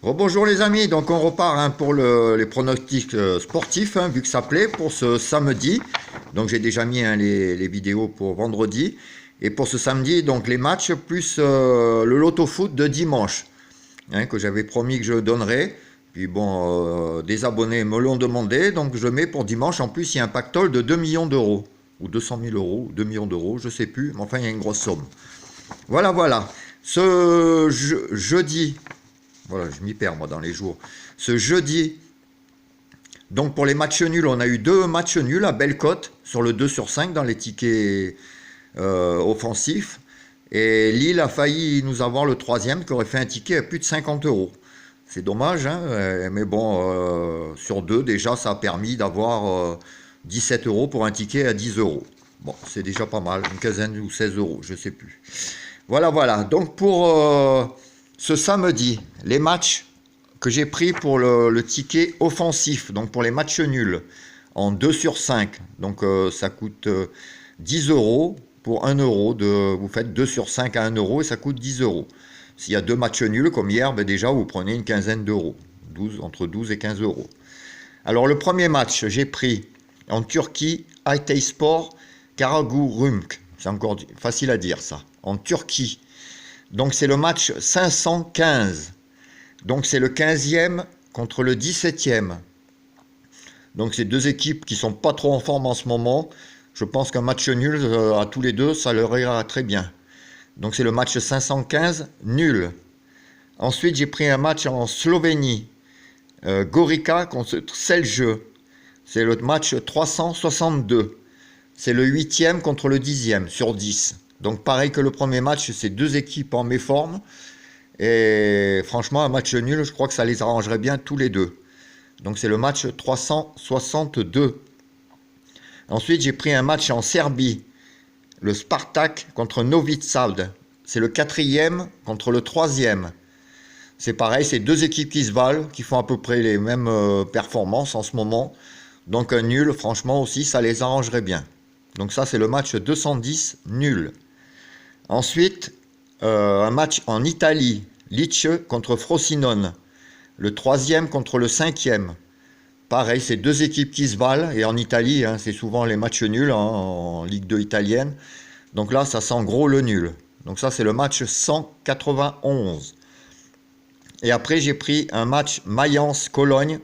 Rebonjour les amis, donc on repart pour les pronostics sportifs, vu que ça plaît, pour ce samedi. Donc j'ai déjà mis les vidéos pour vendredi. Et pour ce samedi, donc les matchs plus le loto foot de dimanche, que j'avais promis que je donnerais. Puis bon, des abonnés me l'ont demandé, donc je mets pour dimanche. En plus, il y a un pactole de 2 millions d'euros, ou 200 000 euros, ou 2 millions d'euros, je sais plus, mais enfin il y a une grosse somme. Voilà, voilà. Ce jeudi, voilà, je m'y perds moi dans les jours. Ce jeudi, donc pour les matchs nuls, on a eu deux matchs nuls à belle cote sur le 2 sur 5 dans les tickets offensifs. Et Lille a failli nous avoir le troisième qui aurait fait un ticket à plus de 50 euros. C'est dommage, mais bon, sur deux, déjà, ça a permis d'avoir 17 euros pour un ticket à 10 euros. Bon, c'est déjà pas mal, une quinzaine ou 16 euros, je sais plus. Voilà, voilà. Donc pour ce samedi, les matchs que j'ai pris pour le ticket offensif, donc pour les matchs nuls, en 2 sur 5. Donc ça coûte 10 euros pour 1 euro. Vous faites 2 sur 5 à 1 euro et ça coûte 10 euros. S'il y a deux matchs nuls comme hier, ben déjà vous prenez une quinzaine d'euros. Entre 12 et 15 euros. Alors le premier match, j'ai pris en Turquie, Hatayspor, Karagümrük. C'est encore facile à dire ça. En Turquie. Donc c'est le match 515. Donc c'est le 15e contre le 17e. Donc c'est deux équipes qui sont pas trop en forme en ce moment. Je pense qu'un match nul à tous les deux, ça leur ira très bien. Donc c'est le match 515 nul. Ensuite j'ai pris un match en Slovénie. Gorica contre Celje. C'est le match 362. C'est le 8e contre le 10e sur 10. Donc pareil que le premier match, c'est deux équipes en méforme. Et franchement, un match nul, je crois que ça les arrangerait bien tous les deux. Donc c'est le match 362. Ensuite, j'ai pris un match en Serbie. Le Spartak contre Novi Sad. C'est le 4e contre le 3e. C'est pareil, c'est deux équipes qui se valent, qui font à peu près les mêmes performances en ce moment. Donc un nul, franchement aussi, ça les arrangerait bien. Donc ça, c'est le match 210 nul. Ensuite, un match en Italie. Lecce contre Frosinone. Le 3e contre le 5e. Pareil, c'est deux équipes qui se valent. Et en Italie, c'est souvent les matchs nuls en Ligue 2 italienne. Donc là, ça sent gros le nul. Donc ça, c'est le match 191. Et après, j'ai pris un match Mayence-Cologne.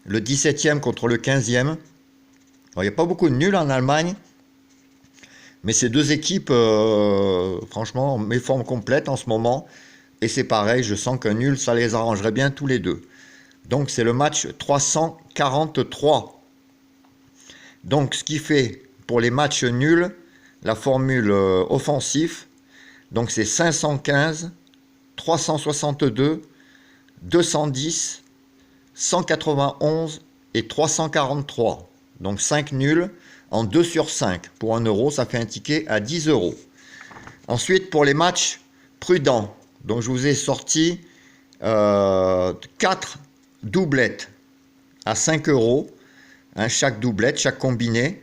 Le 17e contre le 15e. Il n'y a pas beaucoup de nuls en Allemagne. Mais ces deux équipes, franchement, méforme complète en ce moment. Et c'est pareil, je sens qu'un nul, ça les arrangerait bien tous les deux. Donc c'est le match 343. Donc ce qui fait pour les matchs nuls, la formule offensif, donc c'est 515, 362, 210, 191 et 343. Donc 5 nuls en 2 sur 5. Pour 1 euro, ça fait un ticket à 10 euros. Ensuite, pour les matchs prudents, donc je vous ai sorti 4 doublettes à 5 euros. Chaque doublette, chaque combiné.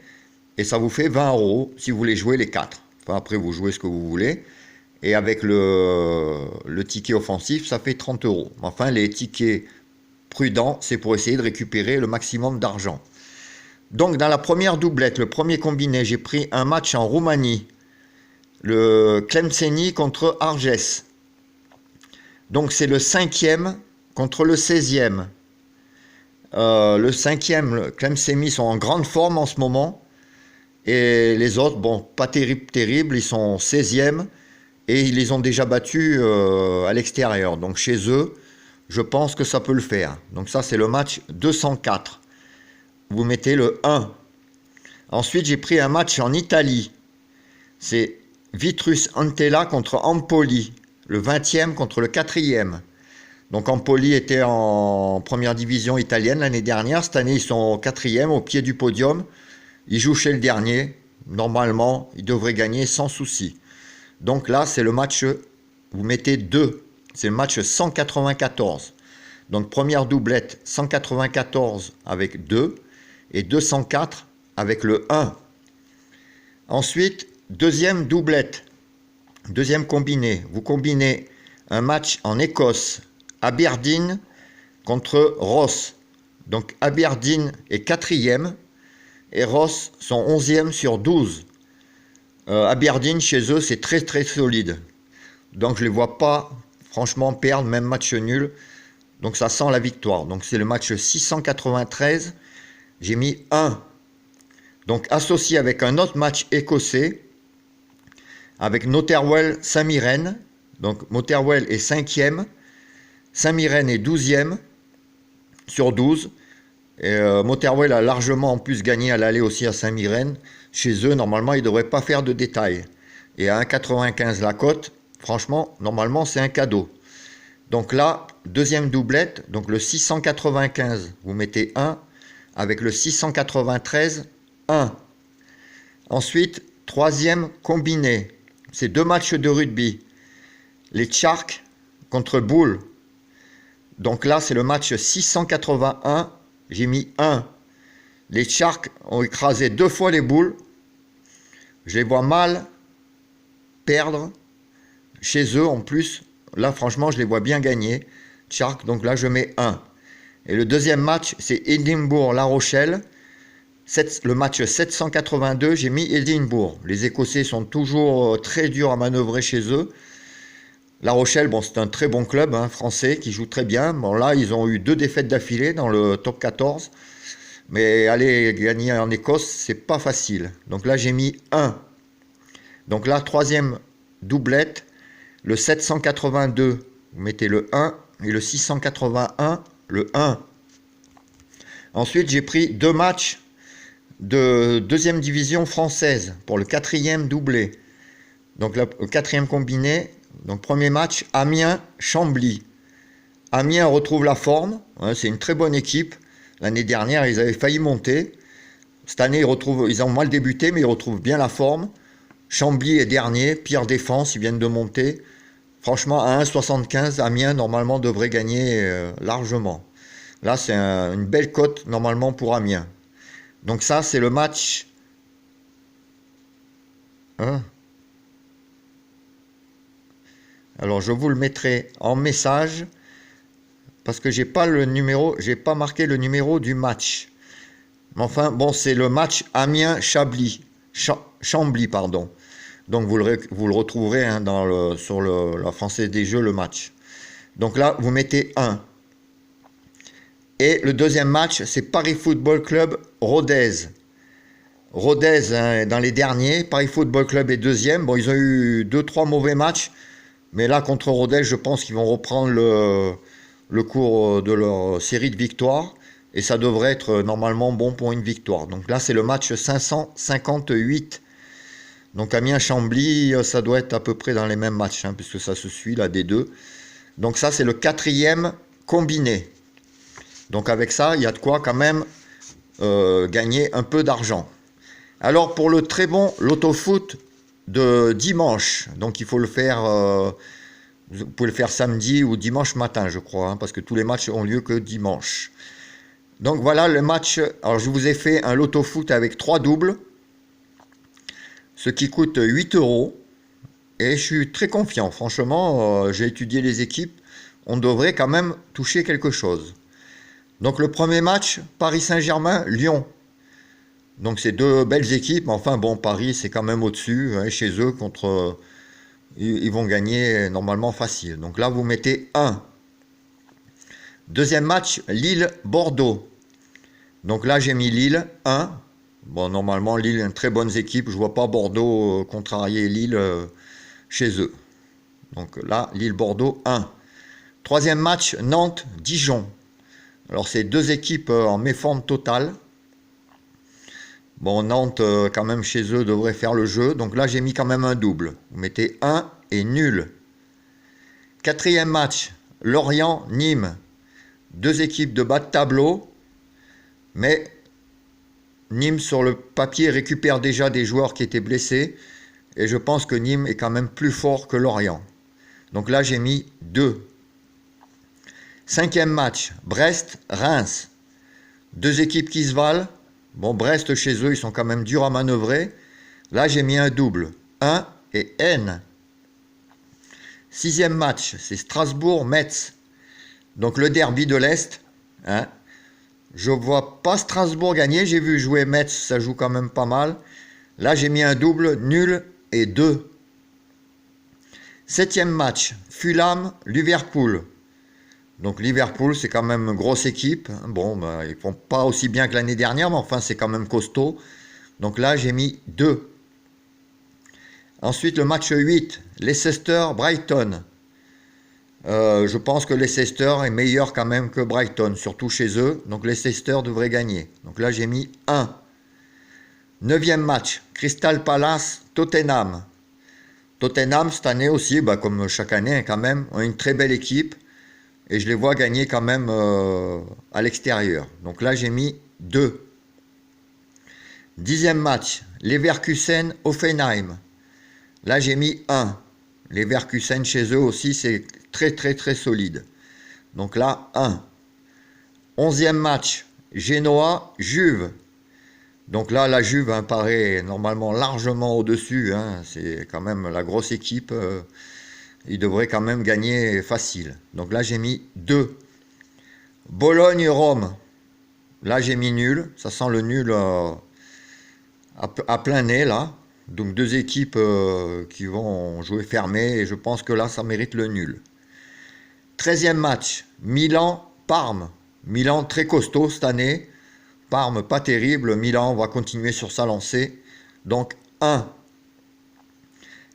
Et ça vous fait 20 euros si vous voulez jouer les 4. Enfin, après, vous jouez ce que vous voulez. Et avec le ticket offensif, ça fait 30 euros. Enfin, les tickets prudents, c'est pour essayer de récupérer le maximum d'argent. Donc, dans la première doublette, le premier combiné, j'ai pris un match en Roumanie. Le Clemceni contre Arges. Donc, c'est le 5e contre le 16e. Le 5e, le Clemceni, sont en grande forme en ce moment. Et les autres, bon, pas terrible, ils sont 16e. Et ils les ont déjà battus à l'extérieur. Donc, chez eux, je pense que ça peut le faire. Donc, ça, c'est le match 204. Vous mettez le 1. Ensuite, j'ai pris un match en Italie. C'est Vitrus Antella contre Empoli. Le 20e contre le 4e. Donc Empoli était en première division italienne l'année dernière. Cette année, ils sont au 4e, au pied du podium. Ils jouent chez le dernier. Normalement, ils devraient gagner sans souci. Donc là, c'est le match, vous mettez 2. C'est le match 194. Donc première doublette, 194 avec 2. Et 204 avec le 1. Ensuite, deuxième doublette. Deuxième combiné. Vous combinez un match en Écosse Aberdeen contre Ross. Donc Aberdeen est 4e et Ross sont 11e sur 12. Aberdeen, chez eux, c'est très très solide. Donc je ne les vois pas, franchement, perdre, même match nul. Donc ça sent la victoire. Donc c'est le match 693. J'ai mis 1. Donc associé avec un autre match écossais, avec Motherwell Saint-Mirren. Donc Motherwell est 5e, Saint-Mirren est 12e sur 12. Et Motherwell a largement en plus gagné à l'aller aussi à Saint-Mirren. Chez eux, normalement, ils ne devraient pas faire de détails. Et à 1,95 la cote, franchement, normalement, c'est un cadeau. Donc là, deuxième doublette, donc le 695, vous mettez 1, avec le 693, 1. Ensuite, troisième combiné, c'est 2 matchs de rugby. Les Sharks contre Bull. Donc là, c'est le match 681, j'ai mis 1. Les Sharks ont écrasé 2 fois les Bulls. Je les vois mal perdre chez eux en plus. Là, franchement, je les vois bien gagner. Sharks, donc là, je mets 1. Et le deuxième match, c'est Édimbourg-La Rochelle. Le match 782, j'ai mis Édimbourg. Les Écossais sont toujours très durs à manœuvrer chez eux. La Rochelle, bon, c'est un très bon club français qui joue très bien. Bon, là, ils ont eu 2 défaites d'affilée dans le top 14. Mais aller gagner en Écosse, c'est pas facile. Donc là, j'ai mis 1. Donc là, troisième doublette, le 782, vous mettez le 1, et le 681, le 1. Ensuite, j'ai pris 2 matchs de deuxième division française pour le 4e doublé. Donc le 4e combiné. Donc premier match, Amiens-Chambly. Amiens retrouve la forme, c'est une très bonne équipe. L'année dernière, ils avaient failli monter. Cette année, ils ont mal débuté, mais ils retrouvent bien la forme. Chambly est dernier, pire défense, ils viennent de monter. Franchement, à 1,75, Amiens, normalement, devrait gagner largement. Là, c'est une belle cote, normalement, pour Amiens. Donc ça, c'est le match... Alors, je vous le mettrai en message, parce que j'ai pas marqué le numéro du match. Mais enfin, bon, c'est le match Amiens-Chambly. Chambly, pardon. Donc vous le retrouverez sur la Française des Jeux, le match. Donc là, vous mettez 1. Et le deuxième match, c'est Paris Football Club Rodez. Rodez, dans les derniers. Paris Football Club est deuxième. Bon, ils ont eu 2-3 mauvais matchs. Mais là, contre Rodez, je pense qu'ils vont reprendre le cours de leur série de victoires. Et ça devrait être normalement bon pour une victoire. Donc là, c'est le match 558. Donc Amiens-Chambly, ça doit être à peu près dans les mêmes matchs, puisque ça se suit là des deux. Donc ça, c'est le 4e combiné. Donc avec ça, il y a de quoi quand même gagner un peu d'argent. Alors pour le très bon loto-foot de dimanche, donc il faut le faire, vous pouvez le faire samedi ou dimanche matin, je crois, parce que tous les matchs ont lieu que dimanche. Donc voilà le match. Alors je vous ai fait un loto-foot avec 3 doubles, ce qui coûte 8 €. Et je suis très confiant, franchement, j'ai étudié les équipes, on devrait quand même toucher quelque chose. Donc le premier match, Paris Saint-Germain-Lyon. Donc c'est 2 belles équipes, mais enfin bon, Paris c'est quand même au-dessus, chez eux, ils vont gagner normalement facile. Donc là vous mettez 1. Deuxième match, Lille-Bordeaux. Donc là j'ai mis Lille, 1. Bon, normalement Lille est une très bonne équipe, je ne vois pas Bordeaux contrarier Lille chez eux. Donc là, Lille-Bordeaux, 1. Troisième match, Nantes-Dijon. Alors c'est 2 équipes en méforme totale. Bon, Nantes, quand même, chez eux, devrait faire le jeu. Donc là, j'ai mis quand même un double. Vous mettez 1 et nul. Quatrième match, Lorient-Nîmes. 2 équipes de bas de tableau. Mais Nîmes, sur le papier, récupère déjà des joueurs qui étaient blessés. Et je pense que Nîmes est quand même plus fort que Lorient. Donc là, j'ai mis 2. Cinquième match, Brest-Reims. 2 équipes qui se valent. Bon, Brest, chez eux, ils sont quand même durs à manœuvrer. Là, j'ai mis un double. 1 et N. Sixième match, c'est Strasbourg-Metz. Donc le derby de l'Est. Hein. Je vois pas Strasbourg gagner. J'ai vu jouer Metz, ça joue quand même pas mal. Là, j'ai mis un double, nul et 2. Septième match, Fulham-Liverpool. Donc Liverpool, c'est quand même une grosse équipe. Bon, bah, ils font pas aussi bien que l'année dernière, mais enfin, c'est quand même costaud. Donc là, j'ai mis 2. Ensuite, le match 8, Leicester-Brighton. Je pense que Leicester est meilleur quand même que Brighton, surtout chez eux. Donc Leicester devrait gagner. Donc là, j'ai mis 1. Neuvième match, Crystal Palace-Tottenham. Tottenham, cette année aussi, bah, comme chaque année quand même, ont une très belle équipe. Et je les vois gagner quand même à l'extérieur. Donc là, j'ai mis 2. Dixième match, Leverkusen-Hoffenheim. Là, j'ai mis 1. Leverkusen chez eux aussi, c'est très très très solide. Donc là, 1. Onzième match, Genoa-Juve. Donc là, la Juve paraît normalement largement au-dessus. Hein. C'est quand même la grosse équipe. Ils devraient quand même gagner facile. Donc là, j'ai mis 2. Bologne-Rome. Là, j'ai mis nul. Ça sent le nul à plein nez, là. Donc deux équipes qui vont jouer fermé. Et je pense que là, ça mérite le nul. 13e match, Milan-Parme. Milan très costaud cette année. Parme pas terrible. Milan va continuer sur sa lancée. Donc 1.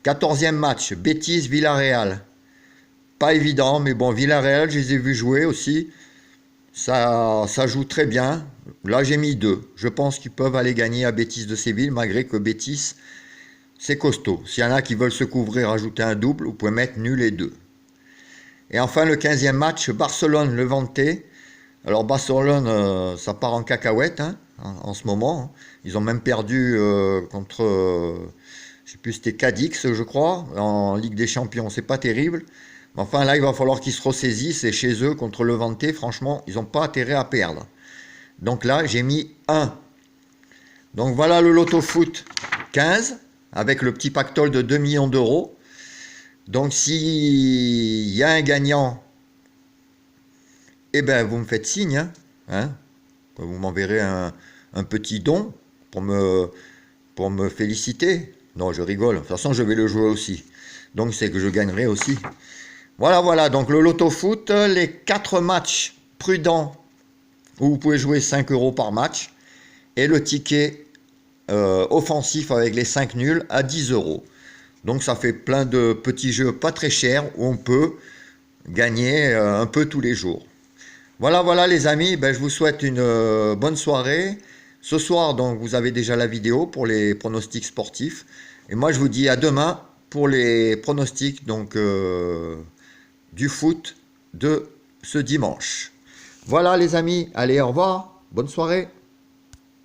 14e match, Betis-Villarreal. Pas évident, mais bon, Villarreal, je les ai vus jouer aussi. Ça joue très bien. Là, j'ai mis 2. Je pense qu'ils peuvent aller gagner à Betis de Séville, malgré que Betis, c'est costaud. S'il y en a qui veulent se couvrir, rajouter un double, vous pouvez mettre nul et 2. Et enfin, le 15e match, Barcelone-Levante. Alors, Barcelone, ça part en cacahuète hein, en ce moment. Ils ont même perdu contre, je sais plus, c'était Cadix, je crois, en Ligue des Champions. C'est pas terrible. Mais enfin, là, il va falloir qu'ils se ressaisissent. Et chez eux, contre Levante, franchement, ils n'ont pas intérêt à perdre. Donc là, j'ai mis 1. Donc voilà le loto foot 15, avec le petit pactole de 2 millions d'euros. Donc s'il y a un gagnant, eh ben vous me faites signe. Hein. Vous m'enverrez un petit don pour me féliciter. Non, je rigole. De toute façon, je vais le jouer aussi. Donc c'est que je gagnerai aussi. Voilà. Donc le loto foot, les 4 matchs prudents où vous pouvez jouer 5 euros par match. Et le ticket offensif avec les 5 nuls à 10 euros. Donc ça fait plein de petits jeux pas très chers où on peut gagner un peu tous les jours. Voilà les amis, ben, je vous souhaite une bonne soirée. Ce soir, donc, vous avez déjà la vidéo pour les pronostics sportifs. Et moi, je vous dis à demain pour les pronostics donc, du foot de ce dimanche. Voilà les amis, allez, au revoir, bonne soirée.